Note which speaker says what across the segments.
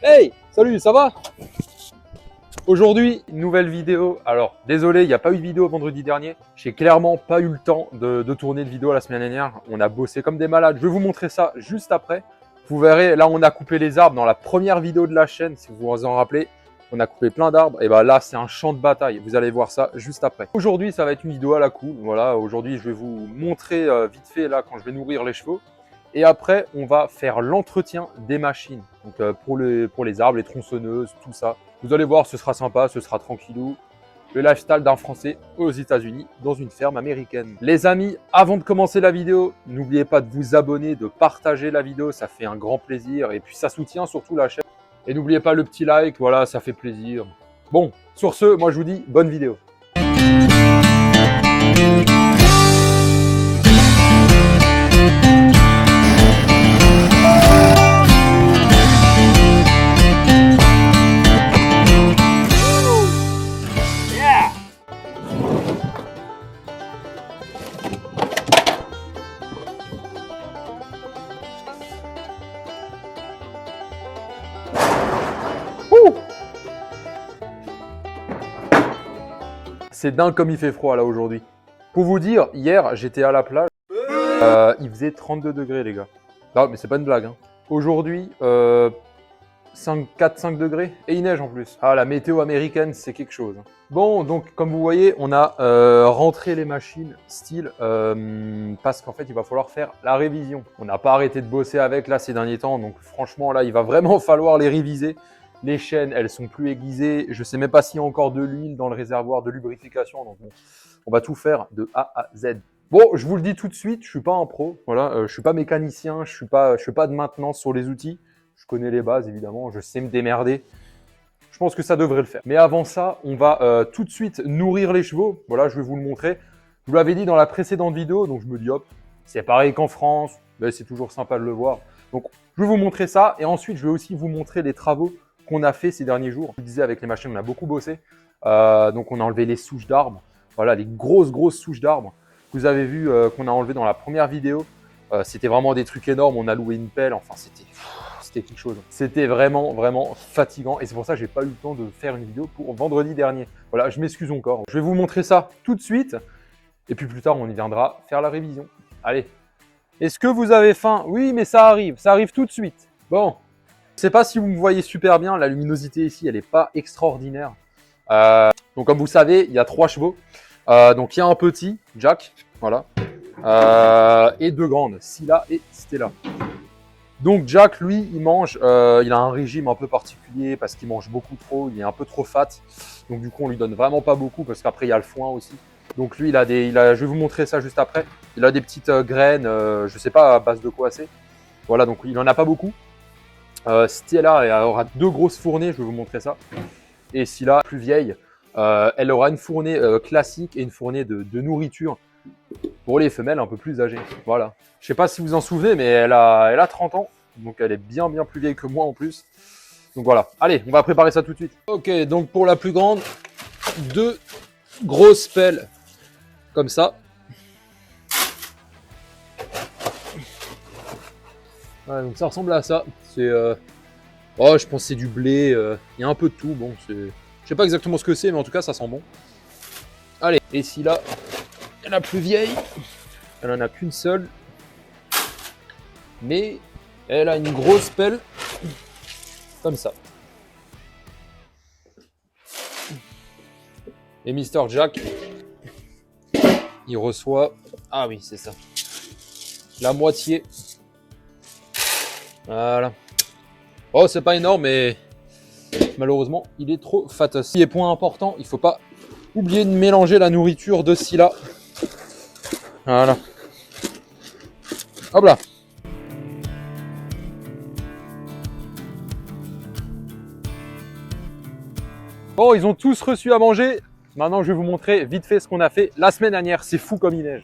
Speaker 1: Hey, salut, ça va? Aujourd'hui, nouvelle vidéo. Alors, désolé, il n'y a pas eu de vidéo vendredi dernier. J'ai clairement pas eu le temps de tourner de vidéo la semaine dernière. On a bossé comme des malades. Je vais vous montrer ça juste après. Vous verrez, là, on a coupé les arbres dans la première vidéo de la chaîne, si vous vous en rappelez. On a coupé plein d'arbres. Et ben là, c'est un champ de bataille. Vous allez voir ça juste après. Aujourd'hui, ça va être une vidéo à la cool. Voilà, aujourd'hui, je vais vous montrer vite fait, là, quand je vais nourrir les chevaux. Et après, on va faire l'entretien des machines. Donc pour les arbres, les tronçonneuses, tout ça. Vous allez voir, ce sera sympa, ce sera tranquillou. Le lifestyle d'un Français aux États-Unis dans une ferme américaine. Les amis, avant de commencer la vidéo, n'oubliez pas de vous abonner, de partager la vidéo, ça fait un grand plaisir. Et puis ça soutient surtout la chaîne. Et n'oubliez pas le petit like, voilà, ça fait plaisir. Bon, sur ce, moi je vous dis bonne vidéo. C'est dingue comme il fait froid là aujourd'hui. Pour vous dire, hier j'étais à la plage, il faisait 32 degrés les gars. Non mais c'est pas une blague. Hein. Aujourd'hui, 4-5 degrés et il neige en plus. Ah la météo américaine c'est quelque chose. Bon donc comme vous voyez on a rentré les machines style parce qu'en fait il va falloir faire la révision. On n'a pas arrêté de bosser avec là ces derniers temps donc franchement là il va vraiment falloir les réviser. Les chaînes, elles sont plus aiguisées. Je sais même pas s'il y a encore de l'huile dans le réservoir de lubrification. Donc bon, on va tout faire de A à Z. Bon, je vous le dis tout de suite, je suis pas un pro. Voilà, je suis pas mécanicien, je fais pas de maintenance sur les outils. Je connais les bases évidemment, je sais me démerder. Je pense que ça devrait le faire. Mais avant ça, on va tout de suite nourrir les chevaux. Voilà, je vais vous le montrer. Je vous l'avais dit dans la précédente vidéo, donc je me dis hop, c'est pareil qu'en France. Ben, c'est toujours sympa de le voir. Donc je vais vous montrer ça et ensuite je vais aussi vous montrer les travaux qu'on a fait ces derniers jours. Je vous disais, avec les machines, on a beaucoup bossé. Donc, on a enlevé les souches d'arbres. Voilà, les grosses souches d'arbres. Vous avez vu qu'on a enlevé dans la première vidéo. C'était vraiment des trucs énormes. On a loué une pelle. Enfin, c'était quelque chose. C'était vraiment fatigant. Et c'est pour ça que j'ai pas eu le temps de faire une vidéo pour vendredi dernier. Voilà, je m'excuse encore. Je vais vous montrer ça tout de suite. Et puis plus tard, on y viendra faire la révision. Allez. Est-ce que vous avez faim? Oui, mais ça arrive. Ça arrive tout de suite. Bon. Je ne sais pas si vous me voyez super bien, la luminosité ici, elle n'est pas extraordinaire. Donc comme vous savez, il y a 3 chevaux. Donc il y a un petit, Jack, voilà, et 2 grandes, Scylla et Stella. Donc Jack, lui, il mange, il a un régime un peu particulier parce qu'il mange beaucoup trop, il est un peu trop fat. Donc du coup, on lui donne vraiment pas beaucoup parce qu'après, il y a le foin aussi. Donc lui, je vais vous montrer ça juste après. Il a des petites graines, je ne sais pas à base de quoi c'est. Voilà, donc il n'en a pas beaucoup. Stella elle aura 2 grosses fournées, je vais vous montrer ça. Et Scylla, plus vieille, elle aura une fournée classique et une fournée de nourriture pour les femelles un peu plus âgées. Voilà. Je sais pas si vous en souvenez, mais elle a 30 ans, donc elle est bien plus vieille que moi en plus. Donc voilà. Allez, on va préparer ça tout de suite. Ok, donc pour la plus grande, 2 grosses pelles comme ça. Ouais, donc ça ressemble à ça. C'est oh, je pense que c'est du blé. Il y a un peu de tout. Bon, je sais pas exactement ce que c'est, mais en tout cas, ça sent bon. Allez, et si là, la plus vieille, elle en a qu'une seule, mais elle a une grosse pelle comme ça. Et Mr. Jack, il reçoit, ah oui, c'est ça, la moitié. Voilà. Oh, c'est pas énorme, mais malheureusement, il est trop fatos. Et point important, il faut pas oublier de mélanger la nourriture de Scylla. Voilà. Hop là. Bon, ils ont tous reçu à manger. Maintenant, je vais vous montrer vite fait ce qu'on a fait la semaine dernière. C'est fou comme il neige.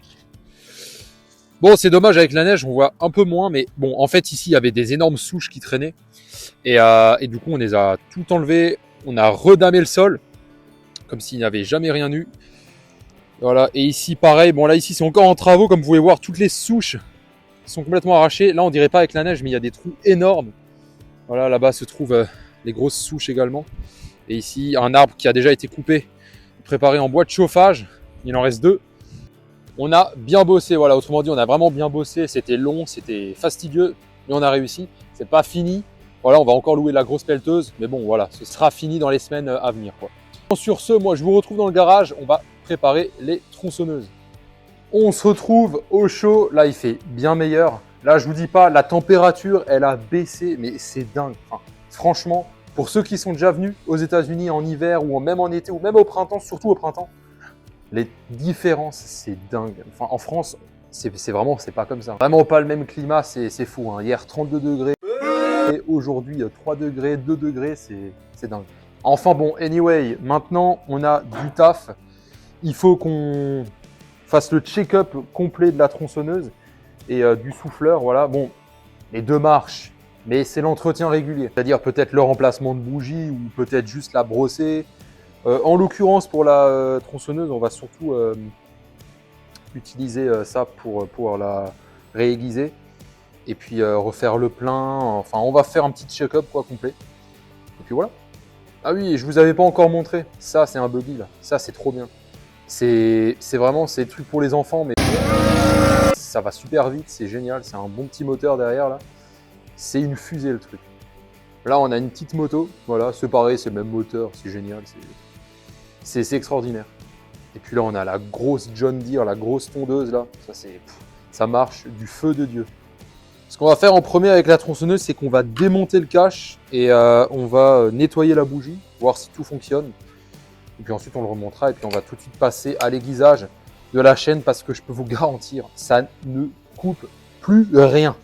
Speaker 1: Bon, c'est dommage, avec la neige, on voit un peu moins, mais bon, en fait, ici, il y avait des énormes souches qui traînaient. Et du coup, on les a tout enlevées. On a redamé le sol, comme s'il n'y avait jamais rien eu. Voilà, et ici, pareil. Bon, là, ici, c'est encore en travaux. Comme vous pouvez voir, toutes les souches sont complètement arrachées. Là, on dirait pas avec la neige, mais il y a des trous énormes. Voilà, là-bas se trouvent les grosses souches également. Et ici, un arbre qui a déjà été coupé, préparé en bois de chauffage. Il en reste 2. On a bien bossé, voilà, autrement dit, on a vraiment bien bossé. C'était long, c'était fastidieux, mais on a réussi. C'est pas fini. Voilà, on va encore louer la grosse pelleteuse, mais bon, voilà, ce sera fini dans les semaines à venir, quoi. Sur ce, moi, je vous retrouve dans le garage. On va préparer les tronçonneuses. On se retrouve au chaud. Là, il fait bien meilleur. Là, je vous dis pas, la température, elle a baissé, mais c'est dingue. Enfin, franchement, pour ceux qui sont déjà venus aux États-Unis en hiver ou même en été ou même au printemps, surtout au printemps, les différences, c'est dingue. Enfin, en France, c'est vraiment, c'est pas comme ça. Vraiment pas le même climat, c'est fou. Hein. Hier, 32 degrés. Et aujourd'hui, 3 degrés, 2 degrés, c'est dingue. Enfin bon, anyway, maintenant, on a du taf. Il faut qu'on fasse le check-up complet de la tronçonneuse et du souffleur. Voilà, bon, les 2 marchent, mais c'est l'entretien régulier. C'est-à-dire peut-être le remplacement de bougies ou peut-être juste la brosser. En l'occurrence, pour la tronçonneuse, on va surtout utiliser ça pour la réaiguiser et puis refaire le plein. Enfin, on va faire un petit check-up quoi, complet. Et puis voilà. Ah oui, je vous avais pas encore montré. Ça, c'est un buggy là. Ça, c'est trop bien. C'est vraiment, c'est des trucs pour les enfants, mais ça va super vite, c'est génial. C'est un bon petit moteur derrière là. C'est une fusée le truc. Là, on a une petite moto. Voilà, c'est pareil, c'est le même moteur. C'est génial. C'est extraordinaire. Et puis là, on a la grosse John Deere, la grosse tondeuse là. Ça marche du feu de Dieu. Ce qu'on va faire en premier avec la tronçonneuse, c'est qu'on va démonter le cache et on va nettoyer la bougie, voir si tout fonctionne. Et puis ensuite, on le remontera et puis on va tout de suite passer à l'aiguisage de la chaîne parce que je peux vous garantir, ça ne coupe plus rien.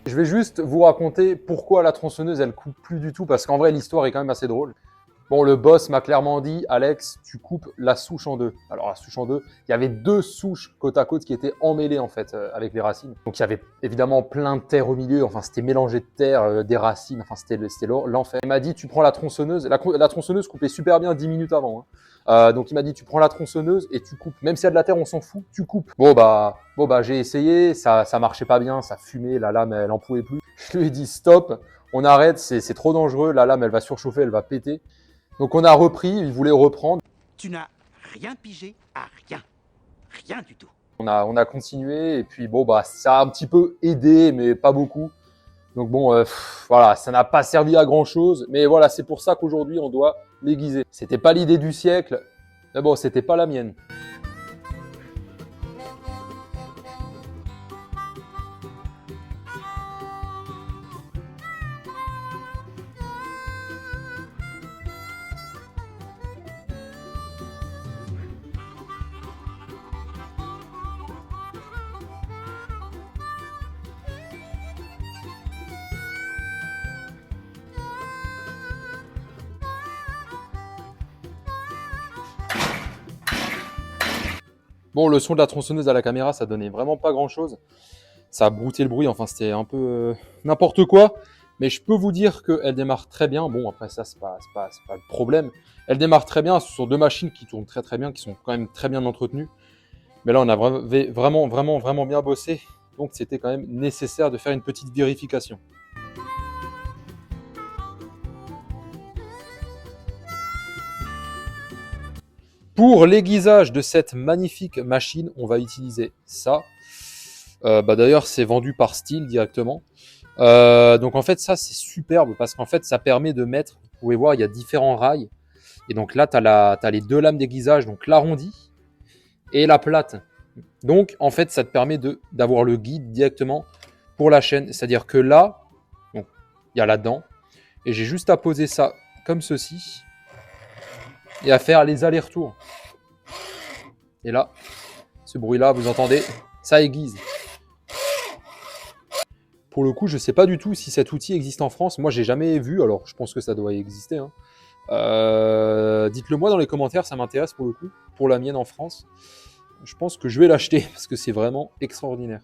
Speaker 1: Je vais juste vous raconter pourquoi la tronçonneuse, elle coupe plus du tout parce qu'en vrai, l'histoire est quand même assez drôle. Bon, le boss m'a clairement dit, Alex, tu coupes la souche en 2. Alors la souche en 2, il y avait 2 souches côte à côte qui étaient emmêlées en fait avec les racines. Donc il y avait évidemment plein de terre au milieu, enfin c'était mélangé de terre, des racines, enfin c'était l'enfer. Il m'a dit, tu prends la tronçonneuse, la tronçonneuse coupait super bien 10 minutes avant. Hein. Donc il m'a dit, tu prends la tronçonneuse et tu coupes. Même s'il y a de la terre, on s'en fout, tu coupes. Bon bah j'ai essayé, ça marchait pas bien, ça fumait, la lame elle en pouvait plus. Je lui ai dit stop, on arrête, c'est trop dangereux, la lame elle va surchauffer, elle va péter. Donc on a repris, il voulait reprendre.
Speaker 2: Tu n'as rien pigé à rien. Rien du tout.
Speaker 1: On a continué et puis bon bah ça a un petit peu aidé mais pas beaucoup. Donc bon voilà, ça n'a pas servi à grand chose, mais voilà, c'est pour ça qu'aujourd'hui on doit l'aiguiser. C'était pas l'idée du siècle, mais bon, c'était pas la mienne. Bon, le son de la tronçonneuse à la caméra, ça donnait vraiment pas grand chose. Ça a brouté le bruit, enfin c'était un peu n'importe quoi. Mais je peux vous dire qu'elle démarre très bien. Bon, après ça, c'est pas le problème. Elle démarre très bien. Ce sont 2 machines qui tournent très très bien, qui sont quand même très bien entretenues. Mais là, on a vraiment bien bossé. Donc, c'était quand même nécessaire de faire une petite vérification. Pour l'aiguisage de cette magnifique machine, on va utiliser ça. D'ailleurs, c'est vendu par Stihl directement. Donc, en fait, ça, c'est superbe parce qu'en fait, ça permet de mettre, vous pouvez voir, il y a différents rails. Et donc là, tu as les 2 lames d'aiguisage, donc l'arrondi et la plate. Donc, en fait, ça te permet d'avoir le guide directement pour la chaîne. C'est-à-dire que là, donc, il y a là-dedans, et j'ai juste à poser ça comme ceci, et à faire les allers-retours. Et là, ce bruit-là, vous entendez, ça aiguise. Pour le coup, je ne sais pas du tout si cet outil existe en France. Moi, j'ai jamais vu, alors je pense que ça doit exister. Hein. Dites-le moi dans les commentaires, ça m'intéresse pour le coup, pour la mienne en France. Je pense que je vais l'acheter parce que c'est vraiment extraordinaire.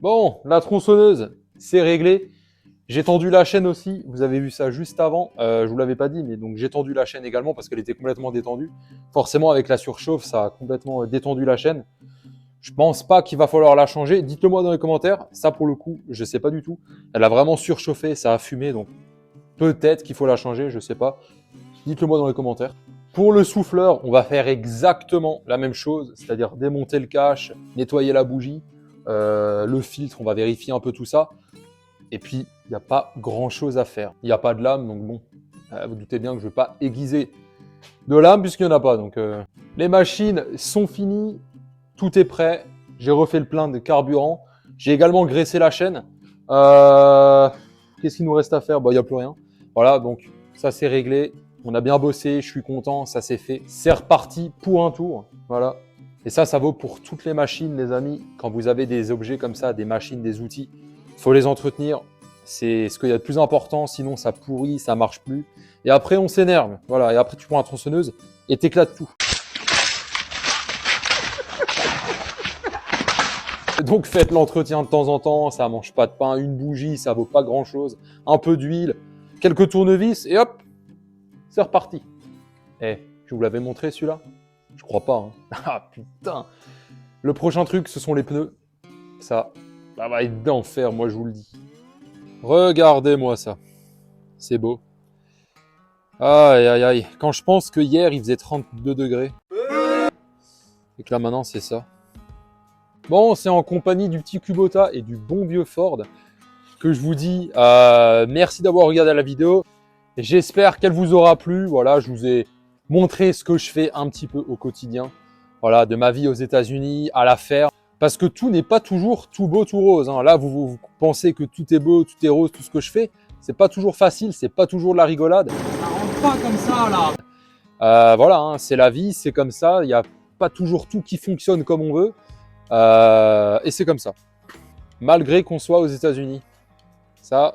Speaker 1: Bon, la tronçonneuse, c'est réglé. J'ai tendu la chaîne aussi. Vous avez vu ça juste avant. Je vous l'avais pas dit, mais donc j'ai tendu la chaîne également parce qu'elle était complètement détendue. Forcément, avec la surchauffe, ça a complètement détendu la chaîne. Je pense pas qu'il va falloir la changer. Dites-le moi dans les commentaires. Ça, pour le coup, je sais pas du tout. Elle a vraiment surchauffé, ça a fumé, donc peut-être qu'il faut la changer, je sais pas. Dites-le moi dans les commentaires. Pour le souffleur, on va faire exactement la même chose, c'est-à-dire démonter le cache, nettoyer la bougie, le filtre, on va vérifier un peu tout ça. Et puis, il n'y a pas grand-chose à faire. Il n'y a pas de lame, donc bon, vous doutez bien que je ne vais pas aiguiser de lame puisqu'il n'y en a pas. Donc, les machines sont finies, tout est prêt. J'ai refait le plein de carburant. J'ai également graissé la chaîne. Qu'est-ce qu'il nous reste à faire? Bah, il n'y a plus rien. Voilà, donc ça c'est réglé. On a bien bossé, je suis content, ça c'est fait. C'est reparti pour un tour. Voilà. Et ça vaut pour toutes les machines, les amis. Quand vous avez des objets comme ça, des machines, des outils, il faut les entretenir. C'est ce qu'il y a de plus important, sinon ça pourrit, ça marche plus. Et après, on s'énerve. Voilà. Et après, tu prends la tronçonneuse et t'éclates tout. Donc faites l'entretien de temps en temps, ça mange pas de pain, une bougie, ça vaut pas grand chose, un peu d'huile, quelques tournevis et hop, c'est reparti. Eh, je vous l'avais montré celui-là? Je crois pas. Hein. Ah putain. Le prochain truc, ce sont les pneus. Ça va être d'enfer, moi je vous le dis. Regardez-moi ça. C'est beau. Aïe aïe aïe. Quand je pense que hier il faisait 32 degrés. Et que là maintenant c'est ça. Bon, c'est en compagnie du petit Kubota et du bon vieux Ford que je vous dis merci d'avoir regardé la vidéo. J'espère qu'elle vous aura plu. Voilà, je vous ai montré ce que je fais un petit peu au quotidien. Voilà, de ma vie aux États-Unis à la ferme. Parce que tout n'est pas toujours tout beau, tout rose. Hein. Là, vous pensez que tout est beau, tout est rose, tout ce que je fais. C'est pas toujours facile, c'est pas toujours de la rigolade.
Speaker 3: Ça rentre pas comme ça là.
Speaker 1: Voilà, hein, c'est la vie, c'est comme ça. Il n'y a pas toujours tout qui fonctionne comme on veut. Et c'est comme ça. Malgré qu'on soit aux États-Unis. Ça,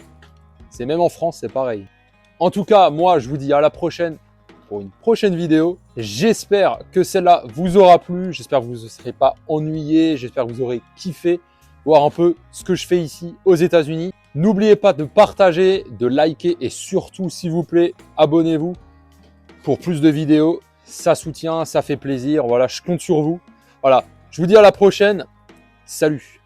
Speaker 1: c'est même en France, c'est pareil. En tout cas, moi, je vous dis à la prochaine pour une prochaine vidéo. J'espère que celle-là vous aura plu. J'espère que vous ne serez pas ennuyé. J'espère que vous aurez kiffé voir un peu ce que je fais ici aux États-Unis. N'oubliez pas de partager, de liker et surtout, s'il vous plaît, abonnez-vous pour plus de vidéos. Ça soutient, ça fait plaisir. Voilà, je compte sur vous. Voilà, je vous dis à la prochaine. Salut!